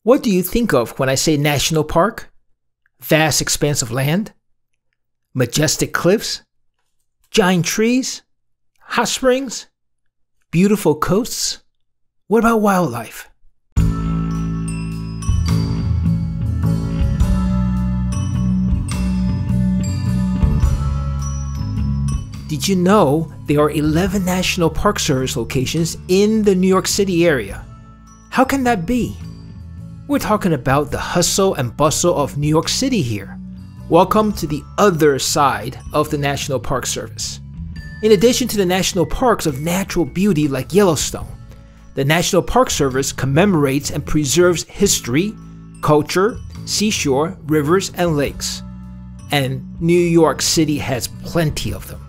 What do you think of when I say national park? Vast expanse of land? Majestic cliffs? Giant trees? Hot springs? Beautiful coasts? What about wildlife? Did you know there are 11 National Park Service locations in the New York City area? How can that be? We're talking about the hustle and bustle of New York City here. Welcome to the other side of the National Park Service. In addition to the national parks of natural beauty like Yellowstone, the National Park Service commemorates and preserves history, culture, seashore, rivers, and lakes. And New York City has plenty of them.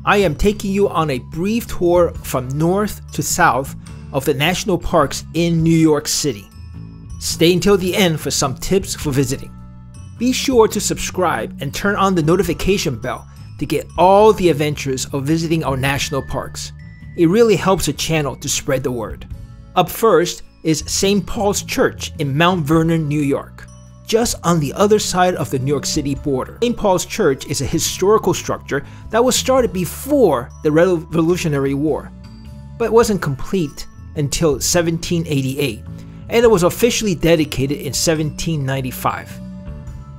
I am taking you on a brief tour from north to south of the national parks in New York City. Stay until the end for some tips for visiting. Be sure to subscribe and turn on the notification bell to get all the adventures of visiting our national parks. It really helps the channel to spread the word. Up first is St. Paul's Church in Mount Vernon, New York, just on the other side of the New York City border. St. Paul's Church is a historical structure that was started before the Revolutionary War, but wasn't complete until 1788, and it was officially dedicated in 1795,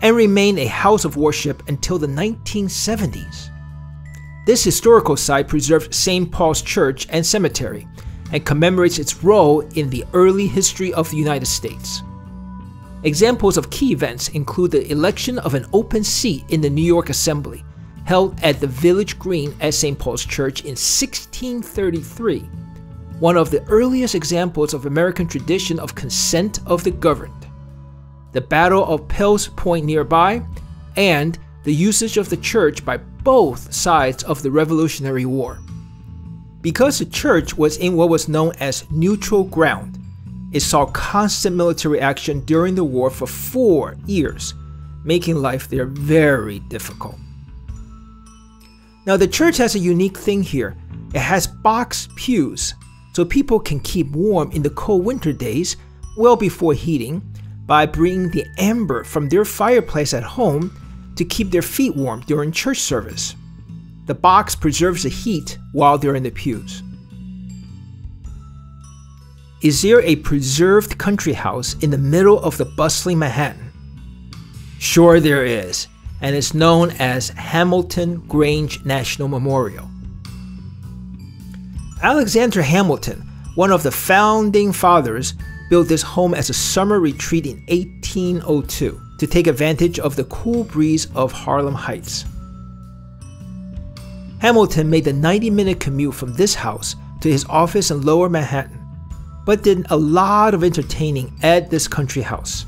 and remained a house of worship until the 1970s. This historical site preserves St. Paul's Church and Cemetery, and commemorates its role in the early history of the United States. Examples of key events include the election of an open seat in the New York Assembly, held at the Village Green at St. Paul's Church in 1633, one of the earliest examples of American tradition of consent of the governed, the Battle of Pell's Point nearby, and the usage of the church by both sides of the Revolutionary War. Because the church was in what was known as neutral ground, it saw constant military action during the war for 4 years, making life there very difficult. Now the church has a unique thing here. It has box pews, so people can keep warm in the cold winter days well before heating by bringing the amber from their fireplace at home to keep their feet warm during church service. The box preserves the heat while they're in the pews. Is there a preserved country house in the middle of the bustling Manhattan? Sure there is, and it's known as Hamilton Grange National Memorial. Alexander Hamilton, one of the founding fathers, built this home as a summer retreat in 1802 to take advantage of the cool breeze of Harlem Heights. Hamilton made the 90-minute commute from this house to his office in Lower Manhattan, but did a lot of entertaining at this country house.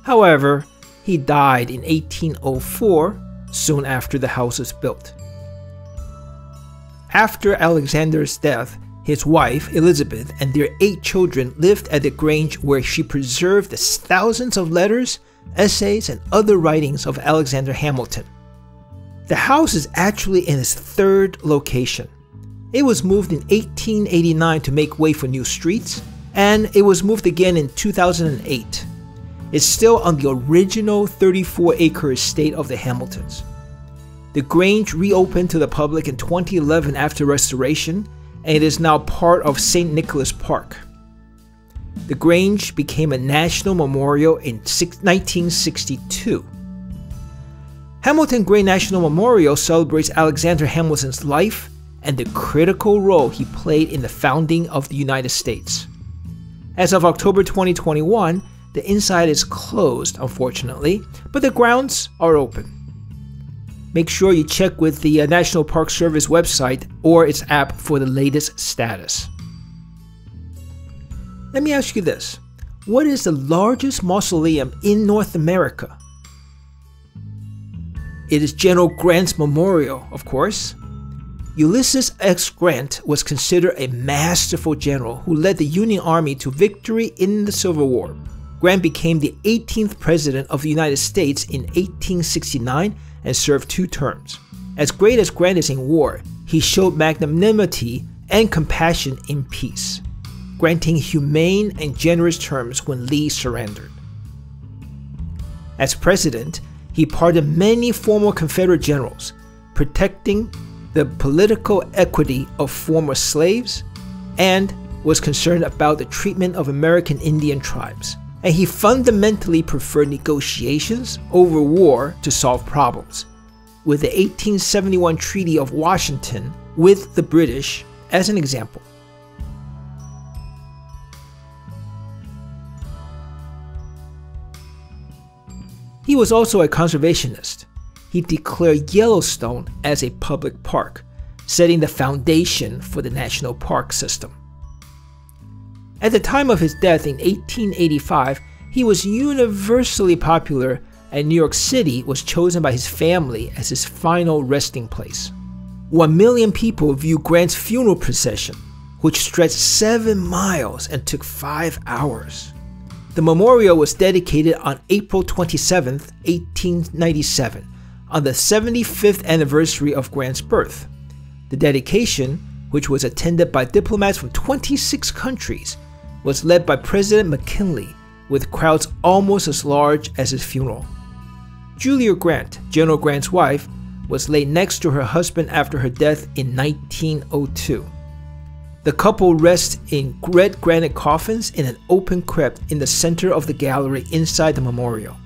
However, he died in 1804, soon after the house was built. After Alexander's death, his wife, Elizabeth, and their 8 children lived at the Grange, where she preserved the thousands of letters, essays, and other writings of Alexander Hamilton. The house is actually in its 3rd location. It was moved in 1889 to make way for new streets, and it was moved again in 2008. It's still on the original 34-acre estate of the Hamiltons. The Grange reopened to the public in 2011 after restoration, and it is now part of St. Nicholas Park. The Grange became a national memorial in 1962. Hamilton Grange National Memorial celebrates Alexander Hamilton's life and the critical role he played in the founding of the United States. As of October 2021, the inside is closed, unfortunately, but the grounds are open. Make sure you check with the National Park Service website or its app for the latest status. Let me ask you this. What is the largest mausoleum in North America? It is General Grant's Memorial, of course. Ulysses S. Grant was considered a masterful general who led the Union Army to victory in the Civil War. Grant became the 18th President of the United States in 1869 and served 2 terms. As great as Grant is in war, he showed magnanimity and compassion in peace. granting humane and generous terms when Lee surrendered. As president, he pardoned many former Confederate generals, protecting the political equity of former slaves, and was concerned about the treatment of American Indian tribes. And he fundamentally preferred negotiations over war to solve problems, with the 1871 Treaty of Washington with the British as an example. He was also a conservationist. He declared Yellowstone as a public park, setting the foundation for the national park system. At the time of his death in 1885, he was universally popular, and New York City was chosen by his family as his final resting place. 1 million people viewed Grant's funeral procession, which stretched 7 miles and took 5 hours. The memorial was dedicated on April 27, 1897, on the 75th anniversary of Grant's birth. The dedication, which was attended by diplomats from 26 countries, was led by President McKinley, with crowds almost as large as his funeral. Julia Grant, General Grant's wife, was laid next to her husband after her death in 1902. The couple rests in red granite coffins in an open crypt in the center of the gallery inside the memorial.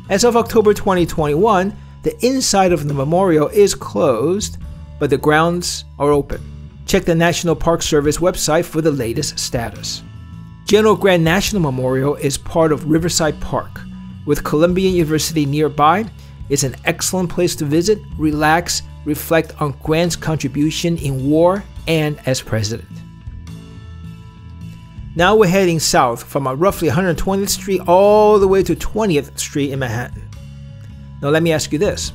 As of October 2021, the inside of the memorial is closed, but the grounds are open. Check the National Park Service website for the latest status. General Grant National Memorial is part of Riverside Park. With Columbia University nearby, it's an excellent place to visit, relax, reflect on Grant's contribution in war and as president. Now we're heading south from roughly 120th Street all the way to 20th Street in Manhattan. Now let me ask you this.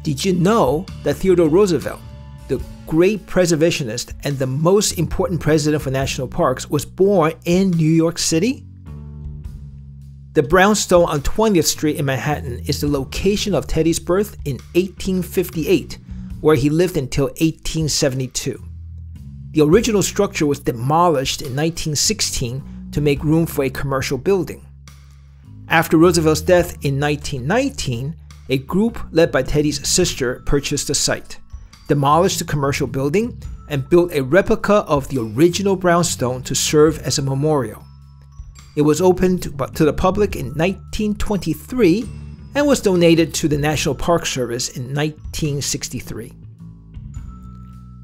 Did you know that Theodore Roosevelt, the great preservationist and the most important president for national parks, was born in New York City? The brownstone on 20th Street in Manhattan is the location of Teddy's birth in 1858, where he lived until 1872. The original structure was demolished in 1916 to make room for a commercial building. After Roosevelt's death in 1919, a group led by Teddy's sister purchased the site, demolished the commercial building, and built a replica of the original brownstone to serve as a memorial. It was opened to the public in 1923 and was donated to the National Park Service in 1963.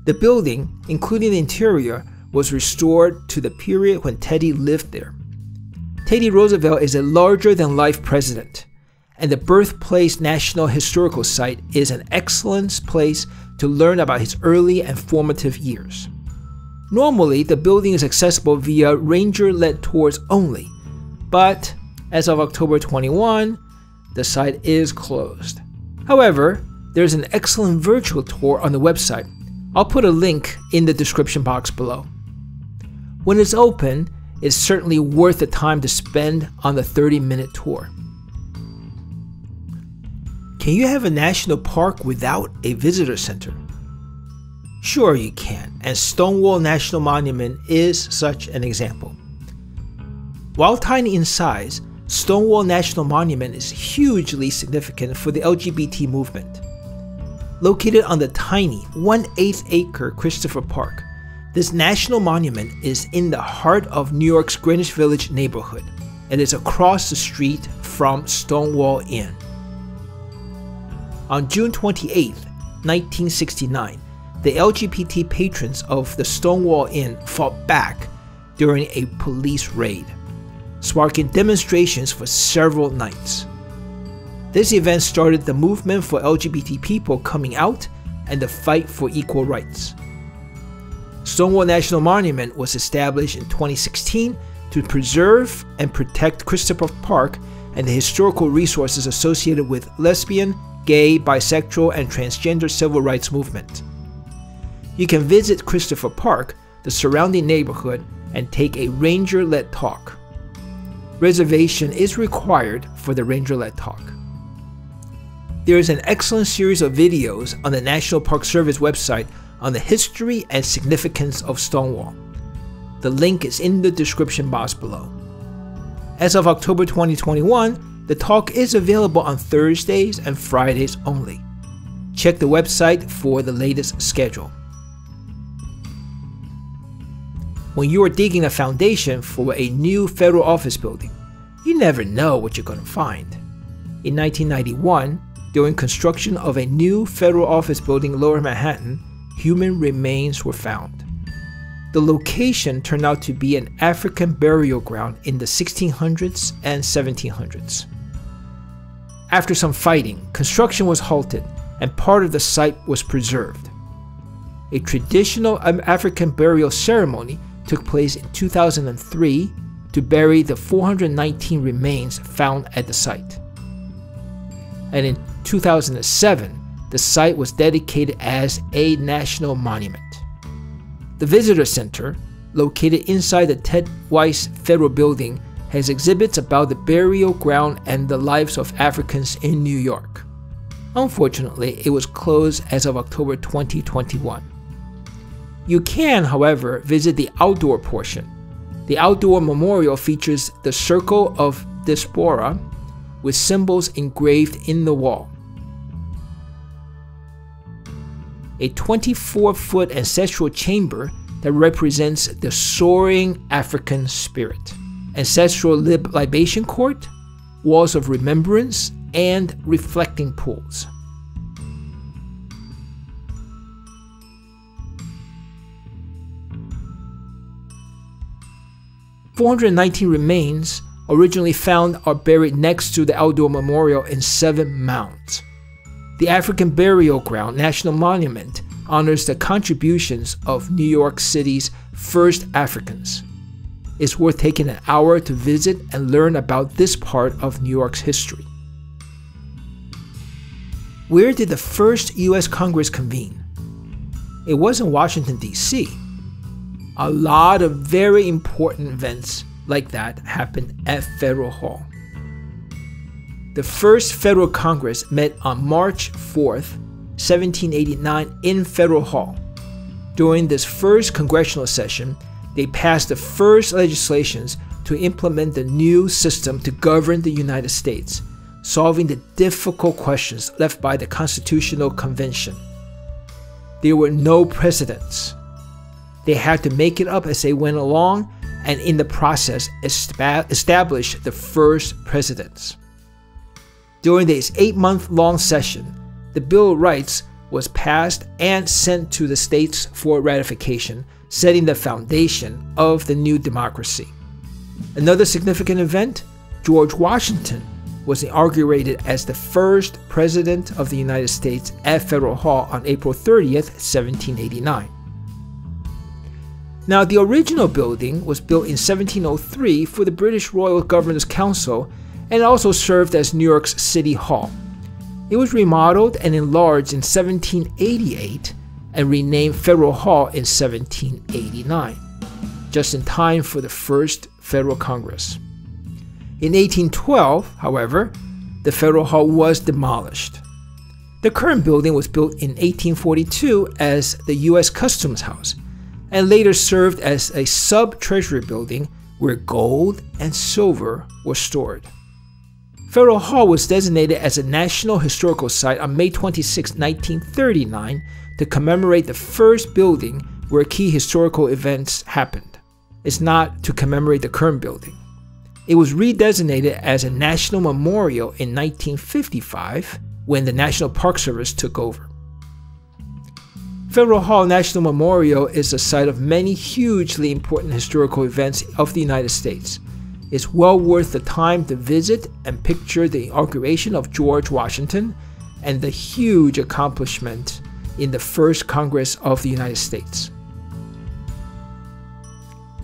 The building, including the interior, was restored to the period when Teddy lived there. Teddy Roosevelt is a larger-than-life president, and the Birthplace National Historical Site is an excellent place to learn about his early and formative years. Normally, the building is accessible via ranger-led tours only, but as of October 21, the site is closed. However, there's an excellent virtual tour on the website. I'll put a link in the description box below. When it's open, it's certainly worth the time to spend on the 30-minute tour. Can you have a national park without a visitor center? Sure you can, and Stonewall National Monument is such an example. While tiny in size, Stonewall National Monument is hugely significant for the LGBT movement. Located on the tiny 1/8 acre Christopher Park, this national monument is in the heart of New York's Greenwich Village neighborhood and is across the street from Stonewall Inn. On June 28, 1969, the LGBT patrons of the Stonewall Inn fought back during a police raid, sparking demonstrations for several nights. This event started the movement for LGBT people coming out and the fight for equal rights. Stonewall National Monument was established in 2016 to preserve and protect Christopher Park and the historical resources associated with lesbian, gay, bisexual, and transgender civil rights movement. You can visit Christopher Park, the surrounding neighborhood, and take a ranger-led talk. Reservation is required for the ranger-led talk. There is an excellent series of videos on the National Park Service website on the history and significance of Stonewall. The link is in the description box below. As of October 2021, the talk is available on Thursdays and Fridays only. Check the website for the latest schedule. When you are digging a foundation for a new federal office building, you never know what you're going to find. In 1991, during construction of a new federal office building in Lower Manhattan, human remains were found. The location turned out to be an African burial ground in the 1600s and 1700s. After some fighting, construction was halted and part of the site was preserved. A traditional African burial ceremony took place in 2003 to bury the 419 remains found at the site. And in 2007, the site was dedicated as a national monument. The Visitor Center, located inside the Ted Weiss Federal Building, has exhibits about the burial ground and the lives of Africans in New York. Unfortunately, it was closed as of October 2021. You can, however, visit the outdoor portion. The outdoor memorial features the Circle of Diaspora with symbols engraved in the wall. A 24-foot ancestral chamber that represents the soaring African spirit, ancestral libation court, walls of remembrance, and reflecting pools. "419 remains originally found are buried next to the outdoor memorial in 7 mounds. The African Burial Ground National Monument honors the contributions of New York City's first Africans. It's worth taking an hour to visit and learn about this part of New York's history. Where did the first U.S. Congress convene? It was in Washington, D.C. A lot of very important events like that happened at Federal Hall. The first Federal Congress met on March 4th, 1789 in Federal Hall. During this first congressional session, they passed the first legislations to implement the new system to govern the United States, solving the difficult questions left by the Constitutional Convention. There were no precedents. They had to make it up as they went along, and in the process establish the first presidents. During this 8-month-long session, the Bill of Rights was passed and sent to the states for ratification, setting the foundation of the new democracy. Another significant event, George Washington was inaugurated as the first president of the United States at Federal Hall on April 30th, 1789. Now, the original building was built in 1703 for the British Royal Governor's Council and also served as New York's City Hall. It was remodeled and enlarged in 1788 and renamed Federal Hall in 1789, just in time for the first Federal Congress. In 1812, however, the Federal Hall was demolished. The current building was built in 1842 as the U.S. Customs House, and later served as a sub-treasury building where gold and silver were stored. Federal Hall was designated as a National Historical Site on May 26, 1939 to commemorate the first building where key historical events happened. It's not to commemorate the current building. It was redesignated as a National Memorial in 1955 when the National Park Service took over. Federal Hall National Memorial is the site of many hugely important historical events of the United States. It's well worth the time to visit and picture the inauguration of George Washington and the huge accomplishment in the first Congress of the United States.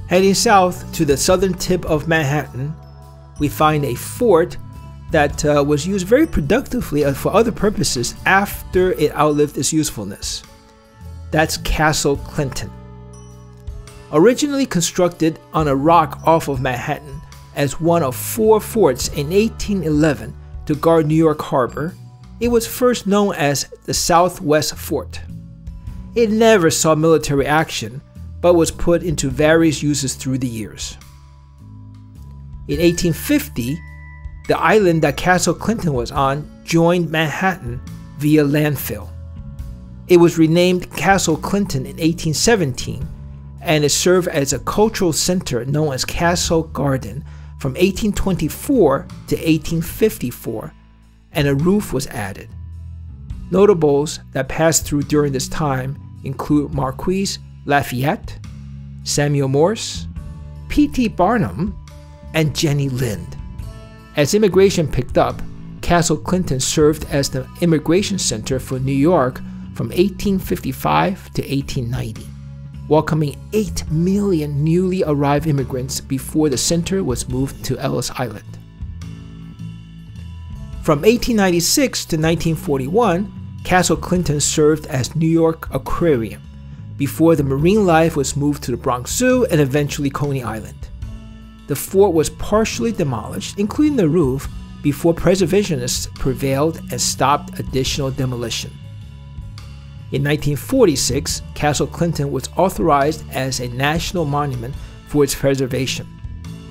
Heading south to the southern tip of Manhattan, we find a fort that was used very productively for other purposes after it outlived its usefulness. That's Castle Clinton. Originally constructed on a rock off of Manhattan as one of 4 forts in 1811 to guard New York Harbor, it was first known as the Southwest Fort. It never saw military action, but was put into various uses through the years. In 1850, the island that Castle Clinton was on joined Manhattan via landfill. It was renamed Castle Clinton in 1817, and it served as a cultural center known as Castle Garden from 1824 to 1854, and a roof was added. Notables that passed through during this time include Marquis Lafayette, Samuel Morse, P.T. Barnum, and Jenny Lind. As immigration picked up, Castle Clinton served as the immigration center for New York from 1855 to 1890, welcoming 8 million newly arrived immigrants before the center was moved to Ellis Island. From 1896 to 1941, Castle Clinton served as New York Aquarium, before the marine life was moved to the Bronx Zoo and eventually Coney Island. The fort was partially demolished, including the roof, before preservationists prevailed and stopped additional demolition. In 1946, Castle Clinton was authorized as a national monument for its preservation.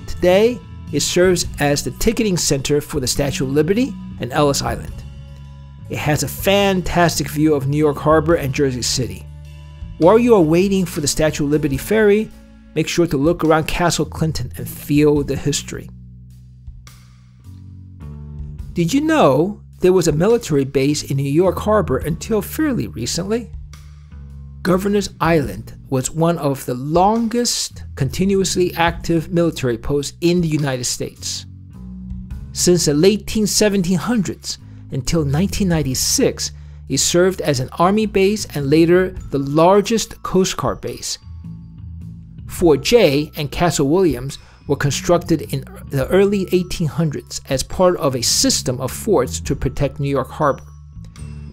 Today, it serves as the ticketing center for the Statue of Liberty and Ellis Island. It has a fantastic view of New York Harbor and Jersey City. While you are waiting for the Statue of Liberty ferry, make sure to look around Castle Clinton and feel the history. Did you know there was a military base in New York Harbor until fairly recently? Governor's Island was one of the longest continuously active military posts in the United States. Since the late 1700s until 1996, it served as an army base and later the largest Coast Guard base. Fort Jay and Castle Williams were constructed in the early 1800s as part of a system of forts to protect New York Harbor.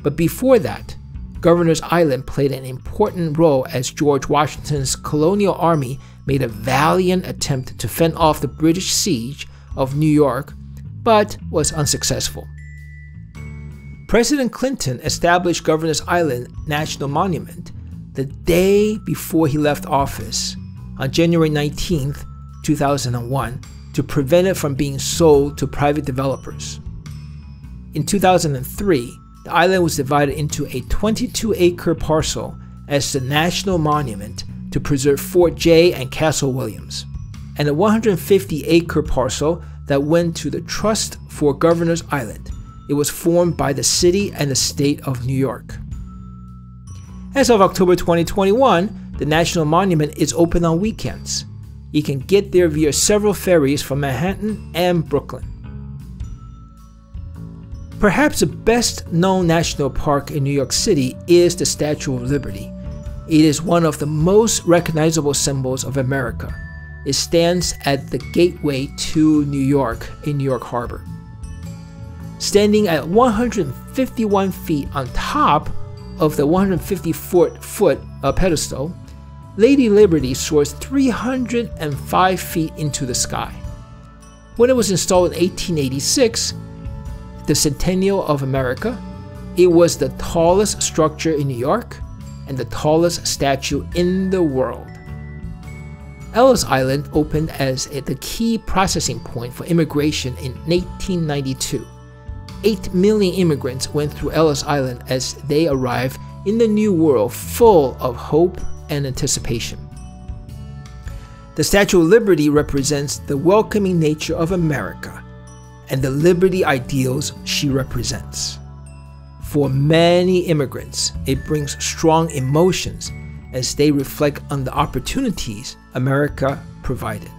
But before that, Governor's Island played an important role as George Washington's colonial army made a valiant attempt to fend off the British siege of New York, but was unsuccessful. President Clinton established Governor's Island National Monument the day before he left office, on January 19, 2001, to prevent it from being sold to private developers. In 2003, the island was divided into a 22-acre parcel as the national monument to preserve Fort Jay and Castle Williams, and a 150-acre parcel that went to the Trust for Governor's Island. It was formed by the city and the state of New York. As of October 2021, the National Monument is open on weekends. You can get there via several ferries from Manhattan and Brooklyn. Perhaps the best known national park in New York City is the Statue of Liberty. It is one of the most recognizable symbols of America. It stands at the gateway to New York in New York Harbor. Standing at 151 feet on top of the 150-foot pedestal, Lady Liberty soars 305 feet into the sky. When it was installed in 1886, the centennial of America, it was the tallest structure in New York and the tallest statue in the world. Ellis Island opened as the key processing point for immigration in 1892. 8 million immigrants went through Ellis Island as they arrived in the New World full of hope and anticipation. The Statue of Liberty represents the welcoming nature of America and the liberty ideals she represents. For many immigrants, it brings strong emotions as they reflect on the opportunities America provided.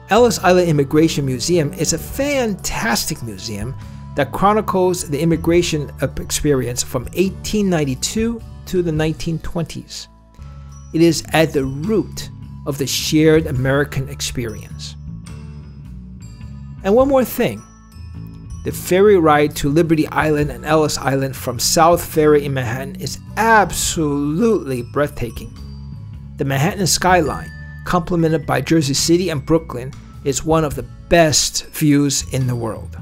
Ellis Island Immigration Museum is a fantastic museum that chronicles the immigration experience from 1892 to the 1920s. It is at the root of the shared American experience. And one more thing, the ferry ride to Liberty Island and Ellis Island from South Ferry in Manhattan is absolutely breathtaking. The Manhattan skyline, complemented by Jersey City and Brooklyn, is one of the best views in the world.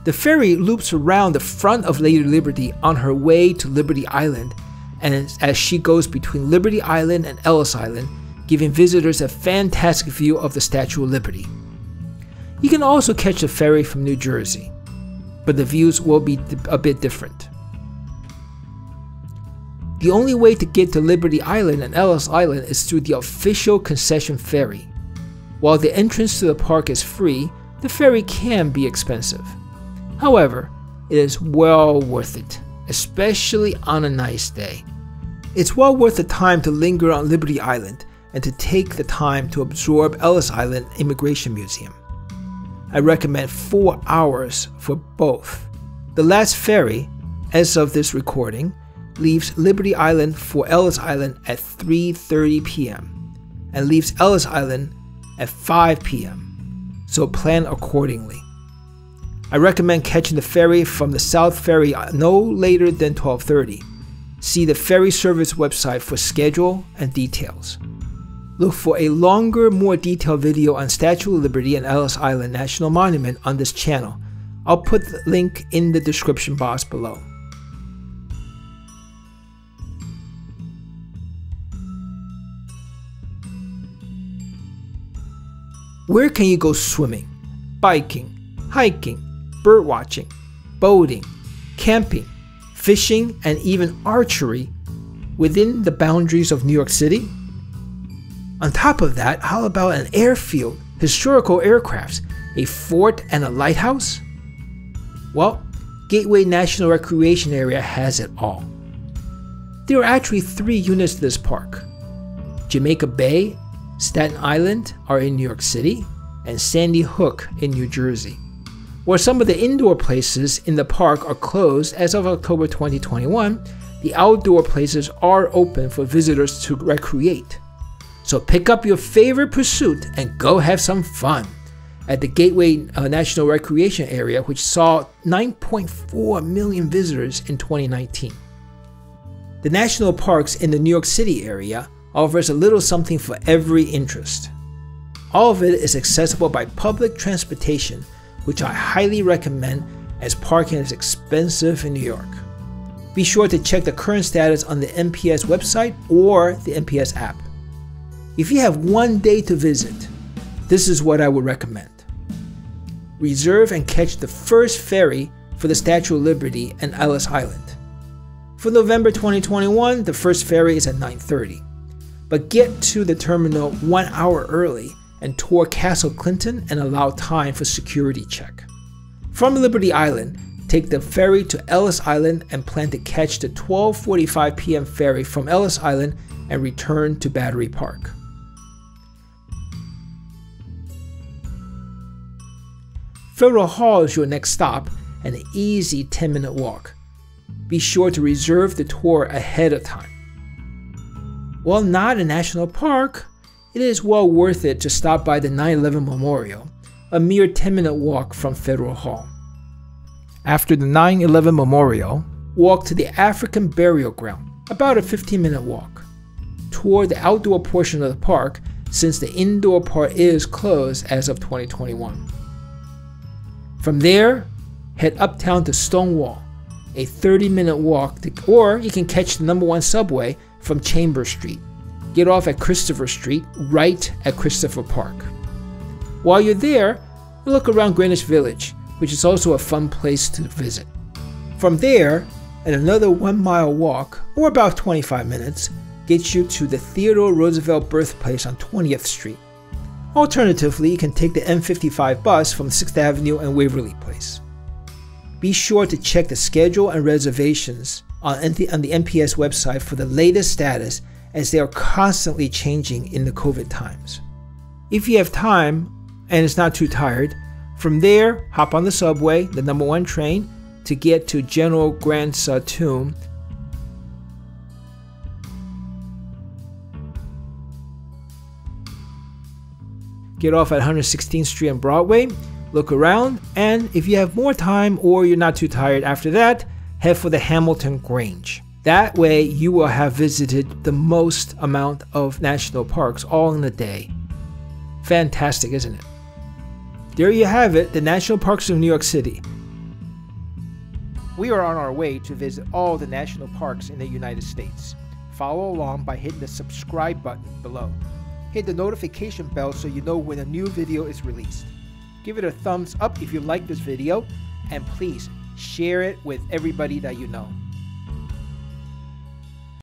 The ferry loops around the front of Lady Liberty on her way to Liberty Island and as she goes between Liberty Island and Ellis Island, giving visitors a fantastic view of the Statue of Liberty. You can also catch a ferry from New Jersey, but the views will be a bit different. The only way to get to Liberty Island and Ellis Island is through the official concession ferry. While the entrance to the park is free, the ferry can be expensive. However, it is well worth it, especially on a nice day. It's well worth the time to linger on Liberty Island and to take the time to absorb Ellis Island Immigration Museum. I recommend 4 hours for both. The last ferry, as of this recording, leaves Liberty Island for Ellis Island at 3:30 p.m. and leaves Ellis Island at 5 p.m. So plan accordingly. I recommend catching the ferry from the South Ferry no later than 12:30. See the ferry service website for schedule and details. Look for a longer, more detailed video on Statue of Liberty and Ellis Island National Monument on this channel. I'll put the link in the description box below. Where can you go swimming, biking, hiking, bird watching, boating, camping, fishing, and even archery within the boundaries of New York City? On top of that, how about an airfield, historical aircrafts, a fort, and a lighthouse? Well, Gateway National Recreation Area has it all. There are actually 3 units to this park. Jamaica Bay, Staten Island are in New York City, and Sandy Hook in New Jersey. While some of the indoor places in the park are closed as of October 2021, the outdoor places are open for visitors to recreate. So pick up your favorite pursuit and go have some fun at the Gateway National Recreation Area, which saw 9.4 million visitors in 2019. The national parks in the New York City area offers a little something for every interest. All of it is accessible by public transportation, which I highly recommend as parking is expensive in New York. Be sure to check the current status on the NPS website or the NPS app. If you have one day to visit, this is what I would recommend. Reserve and catch the first ferry for the Statue of Liberty and Ellis Island. For November 2021, the first ferry is at 9:30. But get to the terminal 1 hour early and tour Castle Clinton and allow time for security check. From Liberty Island, take the ferry to Ellis Island and plan to catch the 12:45 p.m. ferry from Ellis Island and return to Battery Park. Federal Hall is your next stop and an easy 10-minute walk. Be sure to reserve the tour ahead of time. While not a national park, it is well worth it to stop by the 9/11 Memorial, a mere 10-minute walk from Federal Hall. After the 9/11 Memorial, walk to the African Burial Ground, about a 15-minute walk. Tour the outdoor portion of the park since the indoor part is closed as of 2021. From there, head uptown to Stonewall, a 30-minute walk, or you can catch the #1 subway from Chambers Street. Get off at Christopher Street, right at Christopher Park. While you're there, look around Greenwich Village, which is also a fun place to visit. From there, and another 1-mile walk, or about 25 minutes, gets you to the Theodore Roosevelt Birthplace on 20th Street. Alternatively, you can take the M55 bus from 6th Avenue and Waverly Place. Be sure to check the schedule and reservations on the NPS website for the latest status, as they are constantly changing in the COVID times. If you have time and it's not too tired, from there, hop on the subway, the #1 train, to get to General Grant's tomb. Get off at 116th Street and Broadway, look around, and if you have more time or you're not too tired after that, head for the Hamilton Grange. That way you will have visited the most amount of national parks all in a day. Fantastic, isn't it? There you have it, the national parks of New York City. We are on our way to visit all the national parks in the United States. Follow along by hitting the subscribe button below. Hit the notification bell so you know when a new video is released. Give it a thumbs up if you like this video, and please share it with everybody that you know.